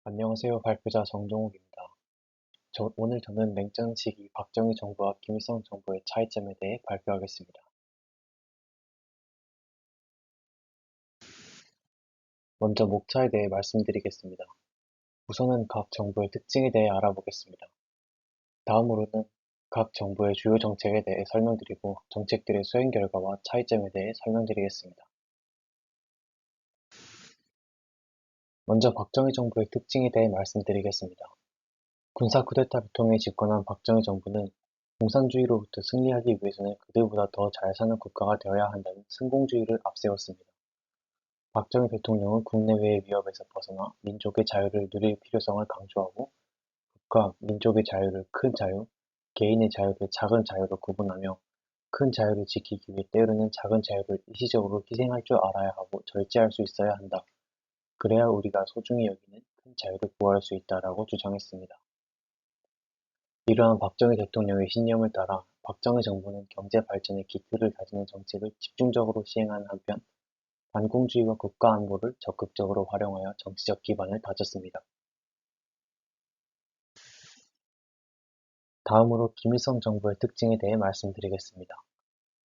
안녕하세요. 발표자 정동욱입니다. 오늘 저는 냉전 시기 박정희 정부와 김일성 정부의 차이점에 대해 발표하겠습니다. 먼저 목차에 대해 말씀드리겠습니다. 우선은 각 정부의 특징에 대해 알아보겠습니다. 다음으로는 각 정부의 주요 정책에 대해 설명드리고 정책들의 수행 결과와 차이점에 대해 설명드리겠습니다. 먼저 박정희 정부의 특징에 대해 말씀드리겠습니다. 군사 쿠데타를 통해 집권한 박정희 정부는 공산주의로부터 승리하기 위해서는 그들보다 더 잘 사는 국가가 되어야 한다는 승공주의를 앞세웠습니다. 박정희 대통령은 국내외의 위협에서 벗어나 민족의 자유를 누릴 필요성을 강조하고 국가, 민족의 자유를 큰 자유, 개인의 자유를 작은 자유로 구분하며 큰 자유를 지키기 위해 때로는 작은 자유를 일시적으로 희생할 줄 알아야 하고 절제할 수 있어야 한다. 그래야 우리가 소중히 여기는 큰 자유를 보호할 수 있다라고 주장했습니다. 이러한 박정희 대통령의 신념을 따라 박정희 정부는 경제 발전의 기틀을 다지는 정책을 집중적으로 시행하는 한편 반공주의와 국가안보를 적극적으로 활용하여 정치적 기반을 다졌습니다. 다음으로 김일성 정부의 특징에 대해 말씀드리겠습니다.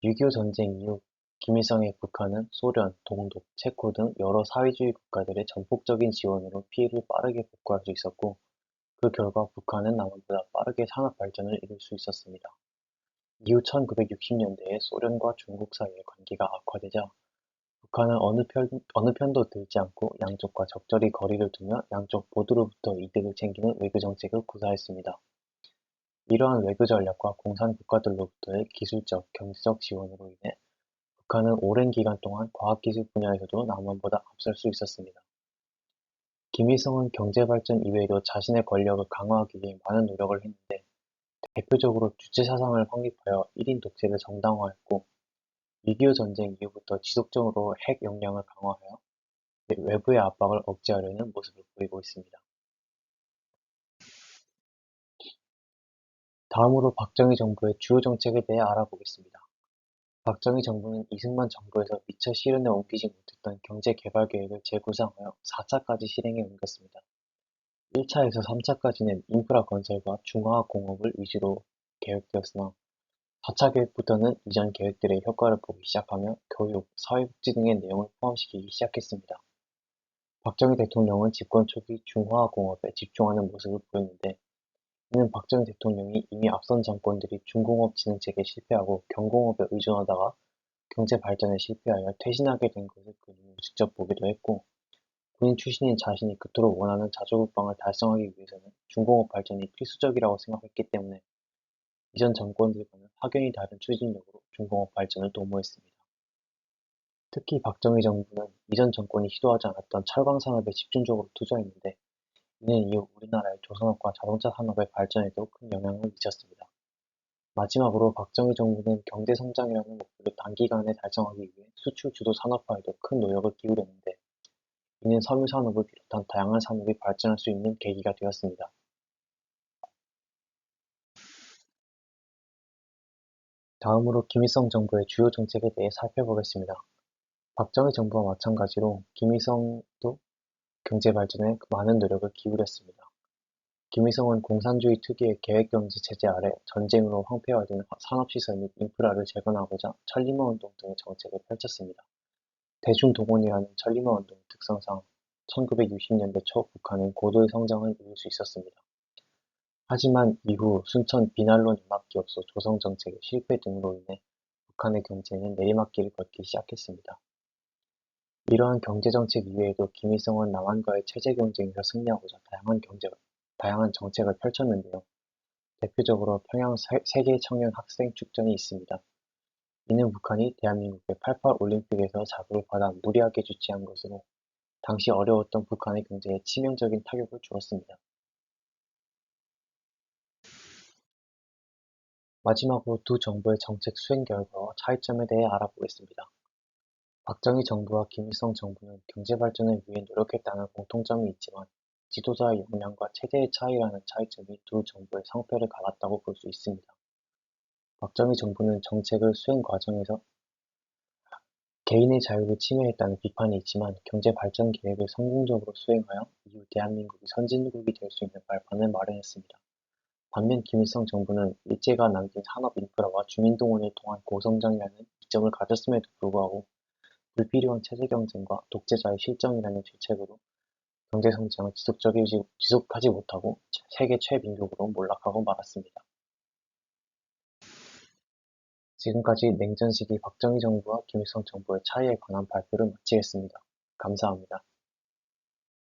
6.25 전쟁 이후 김일성의 북한은 소련, 동독, 체코 등 여러 사회주의 국가들의 전폭적인 지원으로 피해를 빠르게 복구할 수 있었고 그 결과 북한은 남한보다 빠르게 산업 발전을 이룰 수 있었습니다. 이후 1960년대에 소련과 중국 사이의 관계가 악화되자 북한은 어느 편도 들지 않고 양쪽과 적절히 거리를 두며 양쪽 모두로부터 이득을 챙기는 외교 정책을 구사했습니다. 이러한 외교 전략과 공산 국가들로부터의 기술적, 경제적 지원으로 인해 북한은 오랜 기간 동안 과학기술 분야에서도 남한보다 앞설 수 있었습니다. 김일성은 경제발전 이외에도 자신의 권력을 강화하기 위해 많은 노력을 했는데 대표적으로 주체사상을 확립하여 1인 독재를 정당화했고 6.25 전쟁 이후부터 지속적으로 핵 역량을 강화하여 외부의 압박을 억제하려는 모습을 보이고 있습니다. 다음으로 박정희 정부의 주요 정책에 대해 알아보겠습니다. 박정희 정부는 이승만 정부에서 미처 실현에 옮기지 못했던 경제개발계획을 재구상하여 4차까지 실행에 옮겼습니다. 1차에서 3차까지는 인프라 건설과 중화공업을 위주로 계획되었으나 4차 계획부터는 이전 계획들의 효과를 보기 시작하며 교육, 사회복지 등의 내용을 포함시키기 시작했습니다. 박정희 대통령은 집권 초기 중화공업에 집중하는 모습을 보였는데 이는 박정희 대통령이 이미 앞선 정권들이 중공업 진흥책에 실패하고 경공업에 의존하다가 경제 발전에 실패하여 퇴진하게 된 것을 그 눈으로 직접 보기도 했고 군인 출신인 자신이 그토록 원하는 자주국방을 달성하기 위해서는 중공업 발전이 필수적이라고 생각했기 때문에 이전 정권들과는 확연히 다른 추진력으로 중공업 발전을 도모했습니다. 특히 박정희 정부는 이전 정권이 시도하지 않았던 철강 산업에 집중적으로 투자했는데 이는 이후 우리나라의 조선업과 자동차 산업의 발전에도 큰 영향을 미쳤습니다. 마지막으로 박정희 정부는 경제 성장이라는 목표를 단기간에 달성하기 위해 수출 주도 산업화에도 큰 노력을 기울였는데 이는 섬유 산업을 비롯한 다양한 산업이 발전할 수 있는 계기가 되었습니다. 다음으로 김일성 정부의 주요 정책에 대해 살펴보겠습니다. 박정희 정부와 마찬가지로 김일성도 경제 발전에 많은 노력을 기울였습니다. 김일성은 공산주의 특유의 계획경제 체제 아래 전쟁으로 황폐화된 산업시설 및 인프라를 재건하고자 천리마 운동 등의 정책을 펼쳤습니다. 대중동원이라는 천리마 운동의 특성상 1960년대 초 북한은 고도의 성장을 이룰 수 있었습니다. 하지만 이후 순천 비난로 연합기업소 조성 정책의 실패 등으로 인해 북한의 경제는 내리막길을 걷기 시작했습니다. 이러한 경제정책 이외에도 김일성은 남한과의 체제 경쟁에서 승리하고자 다양한 정책을 펼쳤는데요. 대표적으로 평양 세계 청년 학생 축전이 있습니다. 이는 북한이 대한민국의 88 올림픽에서 자극을 받아 무리하게 주최한 것으로 당시 어려웠던 북한의 경제에 치명적인 타격을 주었습니다. 마지막으로 두 정부의 정책 수행 결과와 차이점에 대해 알아보겠습니다. 박정희 정부와 김일성 정부는 경제 발전을 위해 노력했다는 공통점이 있지만 지도자의 역량과 체제의 차이라는 차이점이 두 정부의 성패를 갈랐다고 볼 수 있습니다. 박정희 정부는 정책을 수행 과정에서 개인의 자유를 침해했다는 비판이 있지만 경제 발전 계획을 성공적으로 수행하여 이후 대한민국이 선진국이 될 수 있는 발판을 마련했습니다. 반면 김일성 정부는 일제가 남긴 산업 인프라와 주민동원을 통한 고성장이라는 이점을 가졌음에도 불구하고 불필요한 체제 경쟁과 독재자의 실정이라는 죄책으로 경제 성장을 지속하지 못하고 세계 최빈국으로 몰락하고 말았습니다. 지금까지 냉전 시기 박정희 정부와 김일성 정부의 차이에 관한 발표를 마치겠습니다. 감사합니다.